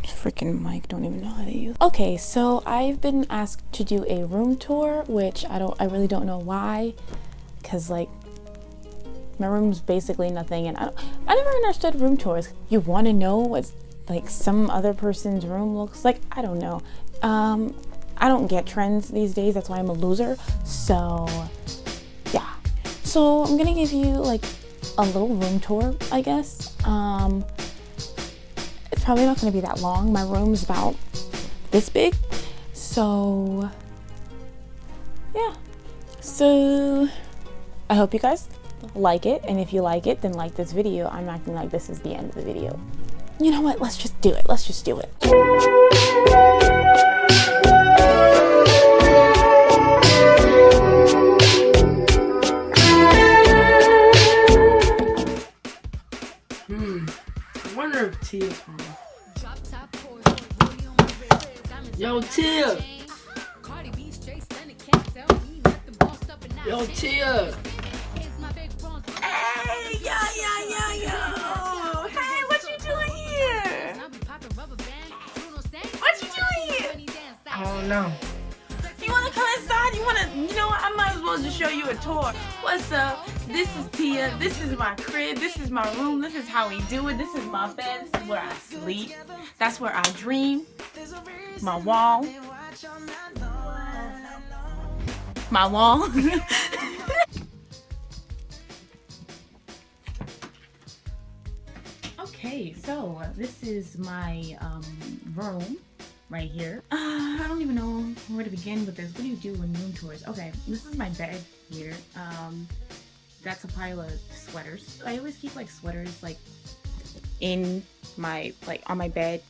Freaking mic, don't even know how to use. Okay, so I've been asked to do a room tour, which I really don't know why, because like my room's basically nothing, and I never understood room tours. You want to know what like some other person's room looks like? I don't know. I don't get trends these days. That's why I'm a loser. So yeah. So I'm gonna give you like a little room tour, I guess. It's probably not gonna be that long. My room's about this big. So yeah. So I hope you guys like it, and if you like it, then like this video. I'm acting like this is the end of the video. You know what? Let's just do it. Let's just do it. I wonder if Tia's home. Yo, Tia! Yo, Tia! Hey, yo. Hey, what you doing here? What you doing here? I don't know. You wanna come inside? You know what? I might as well just show you a tour. What's up? This is Tia. This is my crib. This is my room. This is how we do it. This is my bed. This is where I sleep. That's where I dream. My wall. My wall. Okay, so this is my room right here. I don't even know where to begin with this. What do you do in room tours? Okay, this is my bed here. That's a pile of sweaters. I always keep like sweaters like in my on my bed.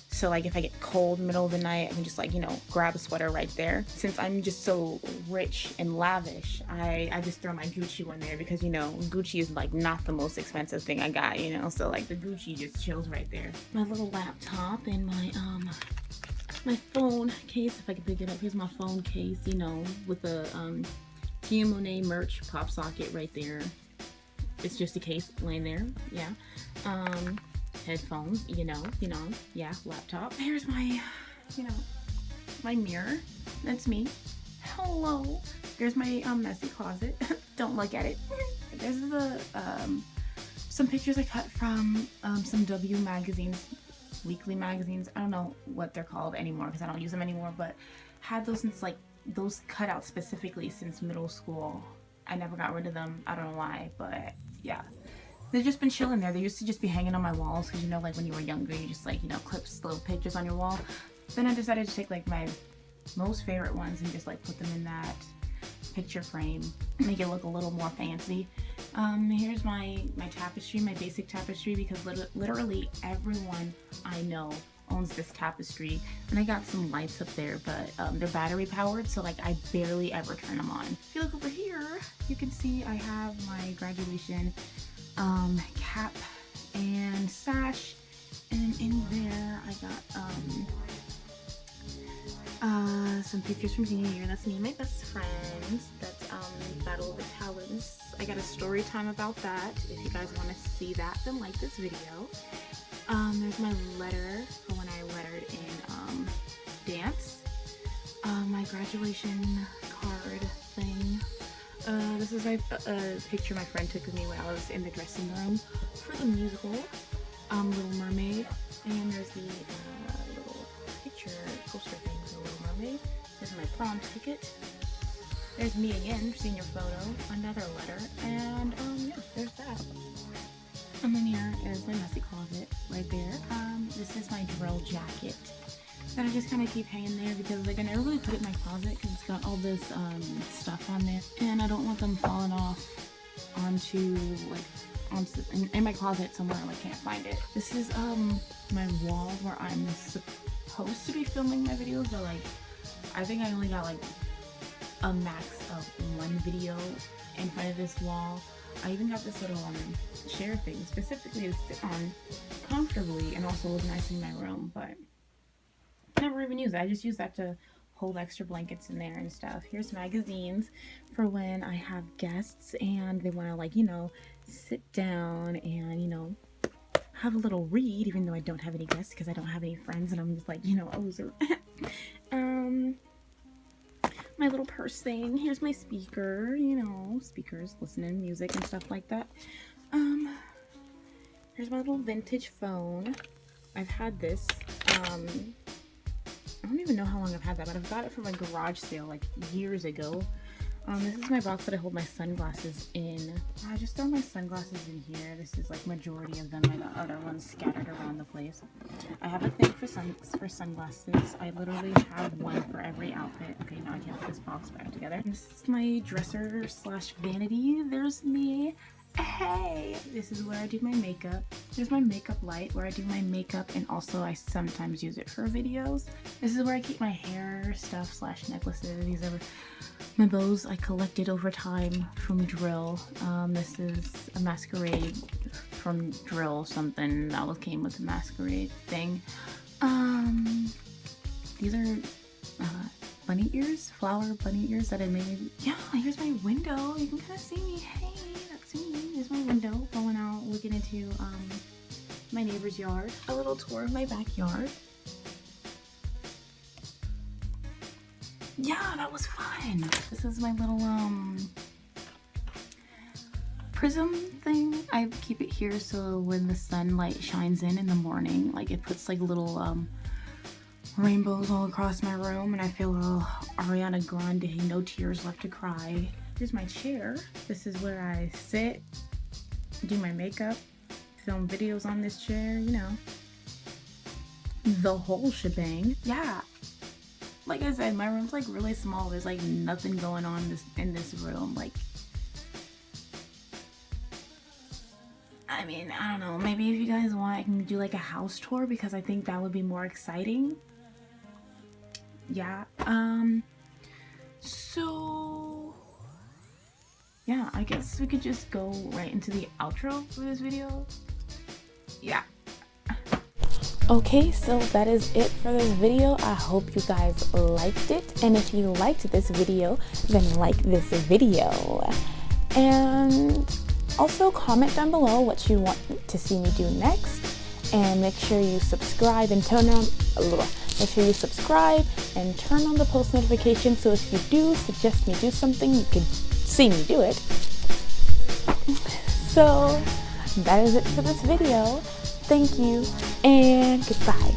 So like if I get cold middle of the night, I can just like, you know, grab a sweater right there. Since I'm just so rich and lavish, I just throw my Gucci one there because, you know, Gucci is like not the most expensive thing I got, you know, so like the Gucci just chills right there. My little laptop and my phone case, if I can pick it up. Here's my phone case, you know, with the Tia Monet merch pop socket right there. It's just a case laying there, yeah. Headphones, you know, yeah, laptop. Here's my, you know, my mirror. That's me. Hello. There's my messy closet. Don't look at it. There's the some pictures I cut from some W magazines, weekly magazines. I don't know what they're called anymore because I don't use them anymore, but had those since like those cut out specifically since middle school. I never got rid of them. I don't know why, but yeah. They've just been chilling there. They used to just be hanging on my walls because, you know, like when you were younger, you just like, you know, clip little pictures on your wall. Then I decided to take like my most favorite ones and just like put them in that picture frame, make it look a little more fancy. Here's my tapestry, my basic tapestry, because literally everyone I know owns this tapestry. And I got some lights up there, but they're battery powered, so like I barely ever turn them on. If you look over here, you can see I have my graduation cap and sash, and in there I got some pictures from senior year. That's me and my best friends. That's Battle of the Talents. I got a story time about that. If you guys want to see that, then like this video. There's my letter for when I lettered in dance. My graduation card thing. This is my picture my friend took of me when I was in the dressing room for the musical, Little Mermaid. And there's the little picture poster thing for the Little Mermaid. There's my prom ticket. There's me again, senior photo, another letter, and yeah, there's that. And then here is my messy closet right there. This is my drill jacket that I just kind of keep hanging there because like I never really put it in my closet because it's got all this stuff on there, and I don't want them falling off onto in my closet somewhere I can't find it. This is my wall where I'm supposed to be filming my videos, but like I think I only got like a max of one video in front of this wall. I even got this little chair thing specifically to sit on comfortably and also look nice in my room, but never even use it. I just use that to hold extra blankets in there and stuff. Here's magazines for when I have guests and they want to, like, you know, sit down and, you know, have a little read, even though I don't have any guests because I don't have any friends and I'm just like, you know, a loser. My little purse thing. Here's my speaker, you know, speakers, listening to music and stuff like that. Here's my little vintage phone. I've had this, I don't even know how long I've had that, but I've got it from a garage sale like years ago. This is my box that I hold my sunglasses in. I just throw my sunglasses in here. This is like majority of them. I got other ones scattered around the place. I have a thing for sunglasses. I literally have one for every outfit. Okay, now I can't put this box back together. This is my dresser slash vanity. There's me. Hey, this is where I do my makeup. There's my makeup light where I do my makeup, and also I sometimes use it for videos. This is where I keep my hair stuff slash necklaces. These are my bows I collected over time from Drill. This is a masquerade from Drill, something that came with the masquerade thing. These are bunny ears, flower bunny ears that I made. Yeah, here's my window. You can kind of see me. Hey, that's me. Here's my window going out, looking into my neighbor's yard. A little tour of my backyard. Yeah, that was fun. This is my little prism thing. I keep it here so when the sunlight shines in the morning, like it puts like little rainbows all across my room, and I feel a little Ariana Grande, no tears left to cry. Here's my chair. This is where I sit, do my makeup, film videos on this chair, you know, the whole shebang. Yeah, like I said, my room's like really small. There's like nothing going on in this room. Like, I mean, I don't know, maybe if you guys want, I can do like a house tour because I think that would be more exciting. Yeah, so yeah, I guess we could just go right into the outro for this video. Yeah. Okay, so that is it for this video. I hope you guys liked it, and if you liked this video, then like this video, and also comment down below what you want to see me do next, and make sure you subscribe and turn on the post notifications so if you do suggest me do something, you can see me do it. So that is it for this video. Thank you and goodbye.